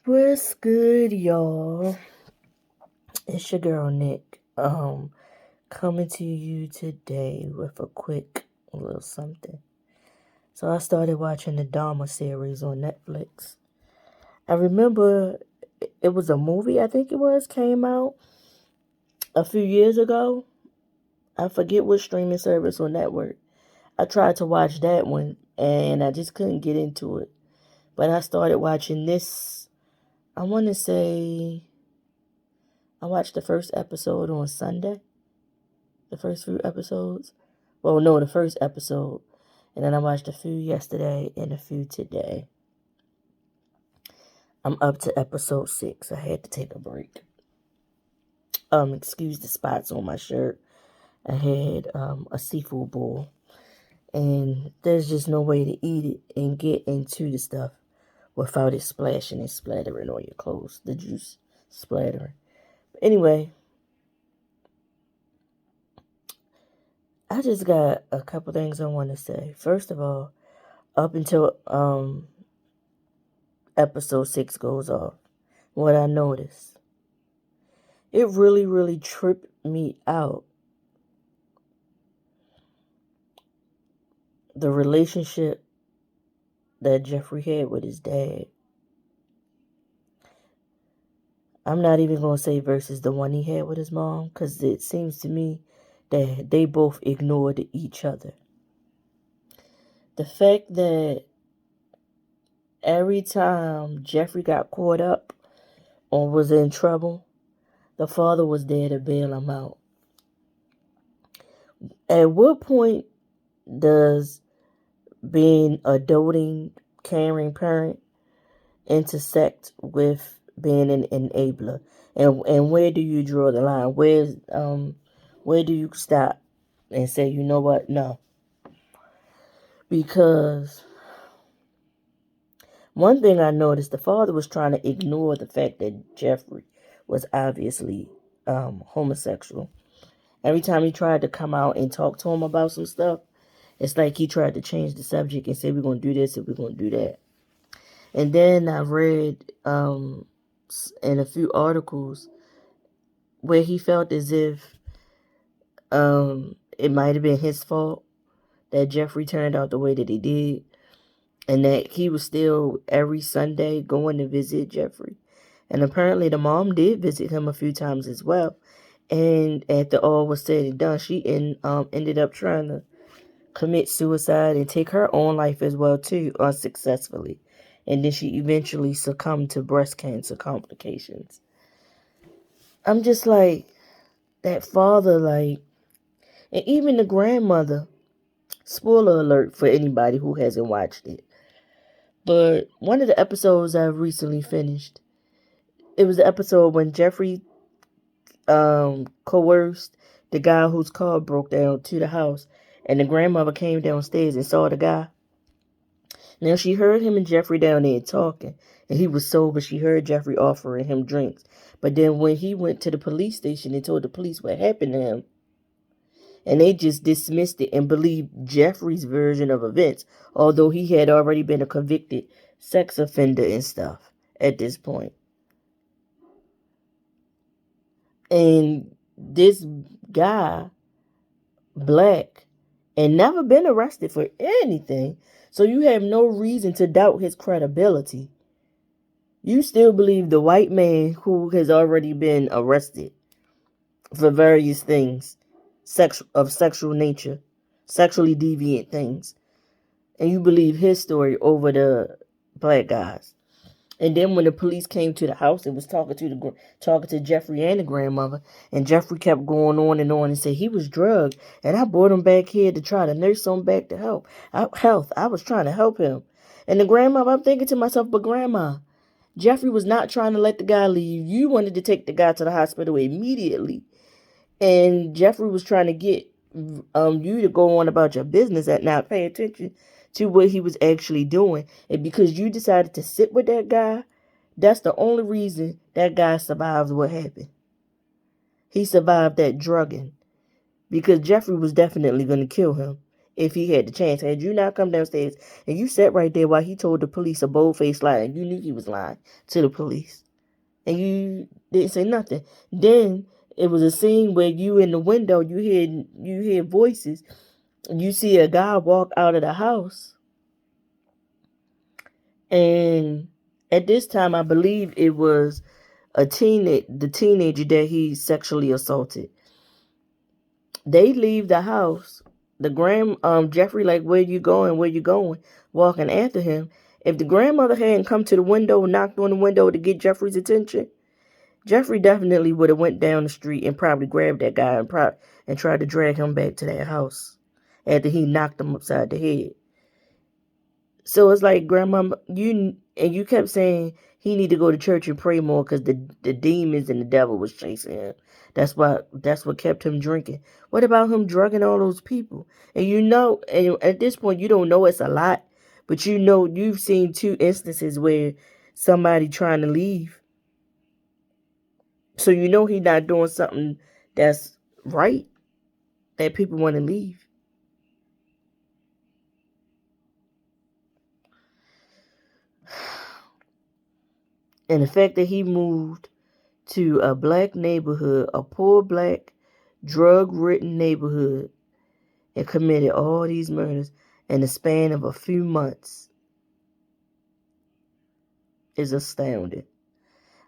What's good, y'all? It's your girl Nick. Coming to you today with a quick little something. So I started watching the Dahmer series on Netflix. I remember it was a movie, I think it was, came out a few years ago. I forget what streaming service or network. I tried to watch that one and I just couldn't get into it. But I started watching this, I want to say I watched the first episode on Sunday. The first few episodes. Well, no, the first episode. And then I watched a few yesterday and a few today. I'm up to episode 6. I had to take a break. Excuse the spots on my shirt. I had a seafood bowl. And there's just no way to eat it and get into the stuff without it splashing and splattering on your clothes. The juice splattering. But anyway, I just got a couple things I want to say. First of all, up until episode 6 goes off, what I noticed, it really tripped me out. The relationship that Jeffrey had with his dad. I'm not even going to say versus the one he had with his mom, because it seems to me that they both ignored each other. The fact that every time Jeffrey got caught up or was in trouble, the father was there to bail him out. At what point does being a doting, caring parent intersect with being an enabler? And where do you draw the line? Where do you stop and say, you know what, no? Because one thing I noticed, the father was trying to ignore the fact that Jeffrey was obviously homosexual. Every time he tried to come out and talk to him about some stuff, it's like he tried to change the subject and say, we're going to do this and we're going to do that. And then I read in a few articles where he felt as if it might have been his fault that Jeffrey turned out the way that he did. And that he was still every Sunday going to visit Jeffrey. And apparently the mom did visit him a few times as well. And after all was said and done, she ended up trying to commit suicide and take her own life as well too, unsuccessfully. And then she eventually succumbed to breast cancer complications. I'm just like, that father, like, and even the grandmother, spoiler alert for anybody who hasn't watched it. But one of the episodes I've recently finished, it was the episode when Jeffrey coerced the guy whose car broke down to the house, and the grandmother came downstairs and saw the guy. Now she heard him and Jeffrey down there talking, and he was sober. She heard Jeffrey offering him drinks. But then when he went to the police station and told the police what happened to him, and they just dismissed it and believed Jeffrey's version of events, although he had already been a convicted sex offender and stuff at this point. And this guy, black, and never been arrested for anything, so you have no reason to doubt his credibility. You still believe the white man who has already been arrested for various things, of sexual nature, sexually deviant things. And you believe his story over the black guys. And then when the police came to the house, it was talking to Jeffrey and the grandmother. And Jeffrey kept going on and said he was drugged. And I brought him back here to try to nurse him back to health. I was trying to help him. And the grandmother, I'm thinking to myself, but grandma, Jeffrey was not trying to let the guy leave. You wanted to take the guy to the hospital immediately. And Jeffrey was trying to get you to go on about your business and not pay attention to what he was actually doing. And because you decided to sit with that guy, that's the only reason that guy survived what happened. He survived that drugging because Jeffrey was definitely going to kill him if he had the chance. Had you not come downstairs and you sat right there while he told the police a bold-faced lie, and you knew he was lying to the police, and you didn't say nothing. Then it was a scene where you in the window, you hear voices. You see a guy walk out of the house, and at this time, I believe it was the teenager that he sexually assaulted. They leave the house. Jeffrey, like, where you going? Where you going? Walking after him. If the grandmother hadn't come to the window, knocked on the window to get Jeffrey's attention, Jeffrey definitely would have went down the street and probably grabbed that guy and tried to drag him back to that house after he knocked him upside the head. So it's like, Grandma, you kept saying he need to go to church and pray more because the demons and the devil was chasing him. That's what kept him drinking. What about him drugging all those people? And at this point you don't know it's a lot, but you've seen 2 instances where somebody trying to leave. So he's not doing something that's right, that people want to leave. And the fact that he moved to a black neighborhood, a poor black, drug-ridden neighborhood, and committed all these murders in the span of a few months is astounding.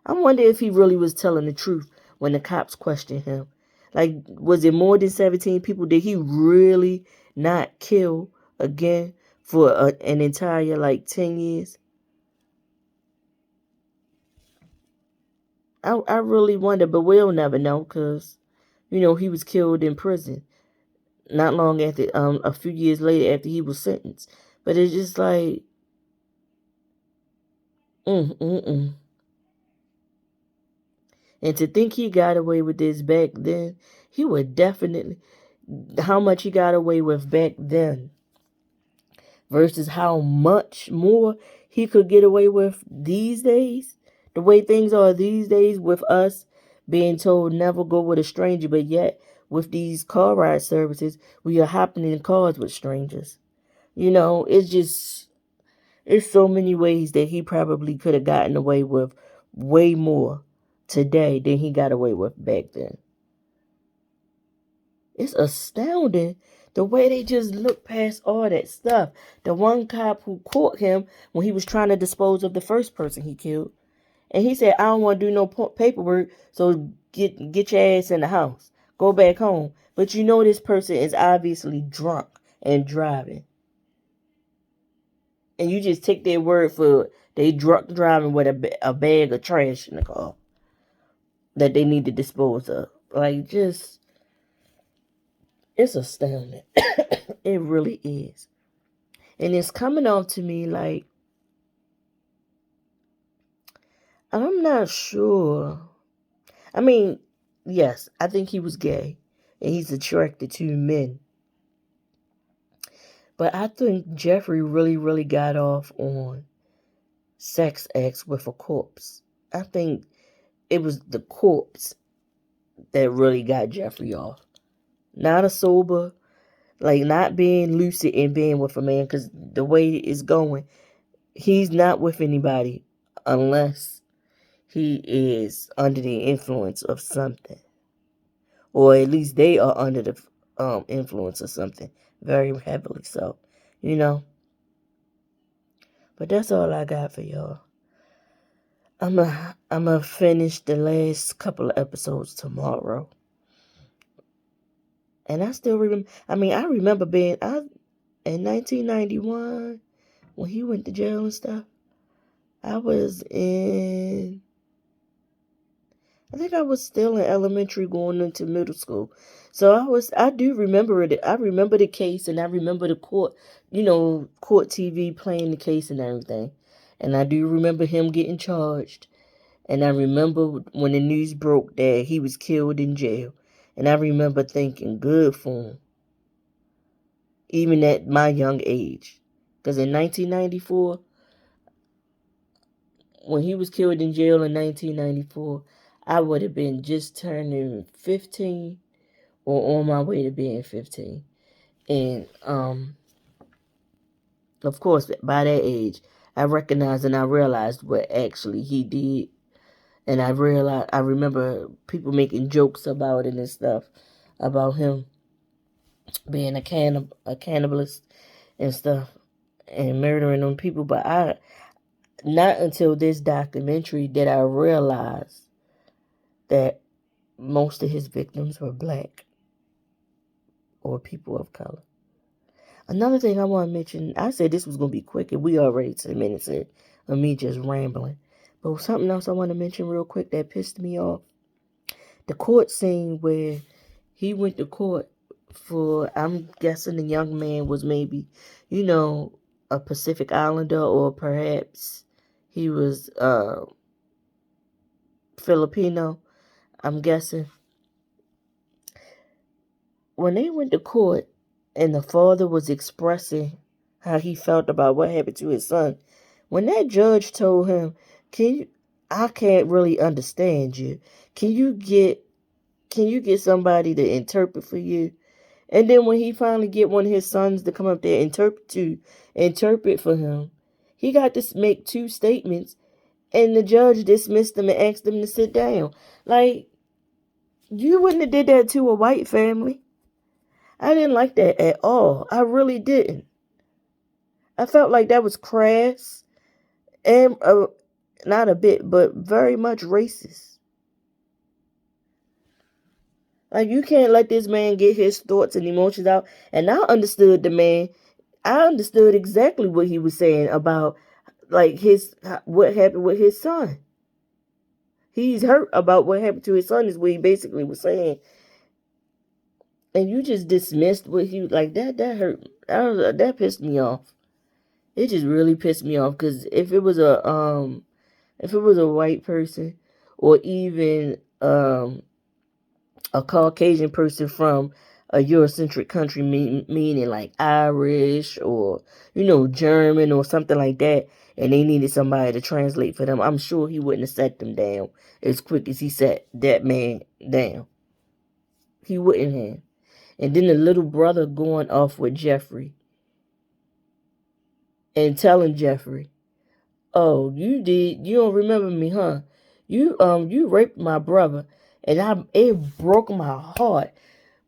I wonder if he really was telling the truth when the cops questioned him. Like, was it more than 17 people? Did he really not kill again for an entire, 10 years? I really wonder, but we'll never know because, he was killed in prison not long after, a few years later after he was sentenced. But it's just like, And to think he got away with this back then, he would definitely, how much he got away with back then versus how much more he could get away with these days. The way things are these days with us being told never go with a stranger, but yet with these car ride services, we are hopping in cars with strangers. It's so many ways that he probably could have gotten away with way more today than he got away with back then. It's astounding the way they just look past all that stuff. The one cop who caught him when he was trying to dispose of the first person he killed, and he said, "I don't want to do no paperwork, so get your ass in the house. Go back home." But this person is obviously drunk and driving. And you just take their word for it. They drunk driving with a bag of trash in the car that they need to dispose of. It's astounding. It really is. And it's coming off to me like, I'm not sure. I mean, yes, I think he was gay and he's attracted to men. But I think Jeffrey really, really got off on sex acts with a corpse. I think it was the corpse that really got Jeffrey off. Not a sober, not being lucid and being with a man, because the way it's going, he's not with anybody unless he is under the influence of something. Or at least they are under the influence of something. Very heavily so. But that's all I got for y'all. I'm gonna finish the last couple of episodes tomorrow. And I still remember, I remember being in 1991 when he went to jail and stuff. I think I was still in elementary going into middle school. So I do remember it. I remember the case and I remember the court TV playing the case and everything. And I do remember him getting charged. And I remember when the news broke that he was killed in jail. And I remember thinking, good for him. Even at my young age. Because in 1994, when he was killed in jail in 1994, I would have been just turning 15 or on my way to being 15. And of course, by that age, I recognized and I realized what actually he did. And I remember people making jokes about it and stuff, about him being a cannibalist and stuff, and murdering them people. But not until this documentary did I realize that most of his victims were black or people of color. Another thing I want to mention, I said this was going to be quick, and we already 10 minutes in of me just rambling. But something else I want to mention real quick that pissed me off. The court scene where he went to court for, I'm guessing the young man was maybe, a Pacific Islander, or perhaps he was Filipino, I'm guessing. When they went to court and the father was expressing how he felt about what happened to his son, when that judge told him, I can't really understand you. Can you get somebody to interpret for you? And then when he finally get one of his sons to come up there and interpret for him, he got to make two statements, and the judge dismissed him and asked him to sit down. Like, you wouldn't have did that to a white family. I didn't like that at all. I really didn't. I felt like that was crass and not a bit, but very much racist. Like, you can't let this man get his thoughts and emotions out. And I understood the man. I understood exactly what he was saying about, like, what happened with his son. He's hurt about what happened to his son, is what he basically was saying. And you just dismissed what he was like. That hurt. That pissed me off. It just really pissed me off, because if it was a white person, or even a Caucasian person from a Eurocentric country, meaning like Irish or, German or something like that, and they needed somebody to translate for them, I'm sure he wouldn't have set them down as quick as he set that man down. He wouldn't have. And then the little brother going off with Jeffrey and telling Jeffrey, "Oh, you don't remember me, huh? You raped my brother." And it broke my heart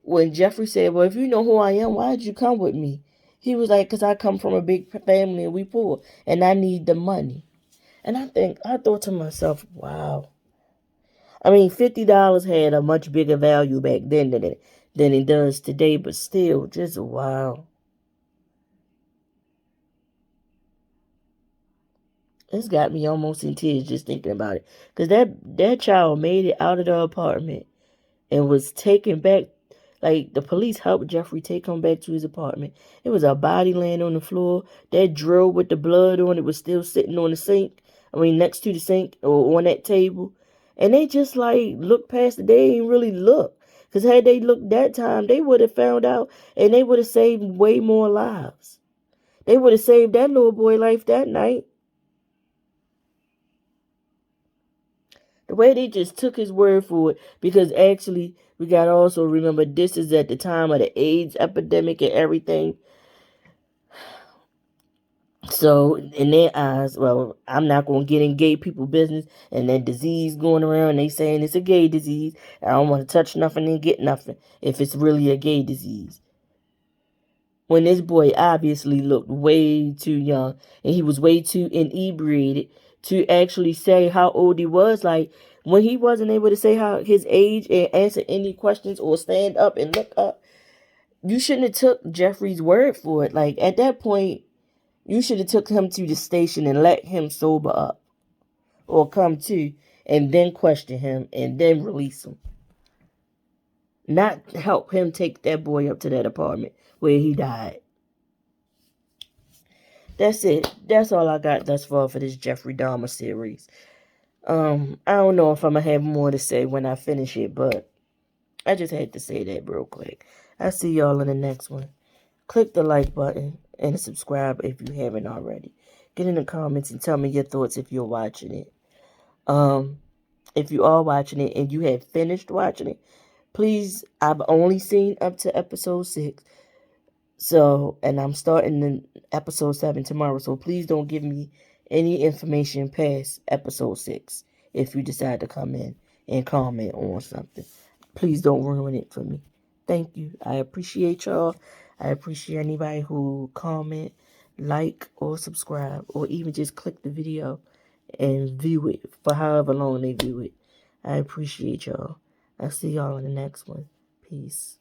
when Jeffrey said, "Well, if you know who I am, why did you come with me?" He was like, "'Cause I come from a big family and we poor, and I need the money." And I thought to myself, wow. I mean, $50 had a much bigger value back then than it does today, but still, just wow. It's got me almost in tears just thinking about it. 'Cause that child made it out of the apartment and was taken back. Like, the police helped Jeffrey take him back to his apartment. It was a body laying on the floor. That drill with the blood on it was still sitting on the sink. I mean, next to the sink or on that table. And they just, like, looked past it. They didn't really look. Because had they looked that time, they would have found out, and they would have saved way more lives. They would have saved that little boy life that night. The way they just took his word for it, because actually, we got to also remember, this is at the time of the AIDS epidemic and everything. So, in their eyes, well, I'm not going to get in gay people business and that disease going around. They saying it's a gay disease. I don't want to touch nothing and get nothing if it's really a gay disease. When this boy obviously looked way too young, and he was way too inebriated to actually say how old he was. Like, when he wasn't able to say how his age and answer any questions or stand up and look up, you shouldn't have took Jeffrey's word for it. Like, at that point, you should have took him to the station and let him sober up or come to, and then question him and then release him. Not help him take that boy up to that apartment where he died. That's it. That's all I got thus far for this Jeffrey Dahmer series. I don't know if I'm gonna have more to say when I finish it, but I just had to say that real quick. I'll see y'all in the next one. Click the like button and subscribe if you haven't already. Get in the comments and tell me your thoughts if you're watching it. If you are watching it and you have finished watching it, please, I've only seen up to episode 6. So, and I'm starting the episode 7 tomorrow. So please don't give me any information past episode 6 if you decide to come in and comment on something. Please don't ruin it for me. Thank you. I appreciate y'all. I appreciate anybody who comment, like, or subscribe, or even just click the video and view it for however long they view it. I appreciate y'all. I'll see y'all in the next one. Peace.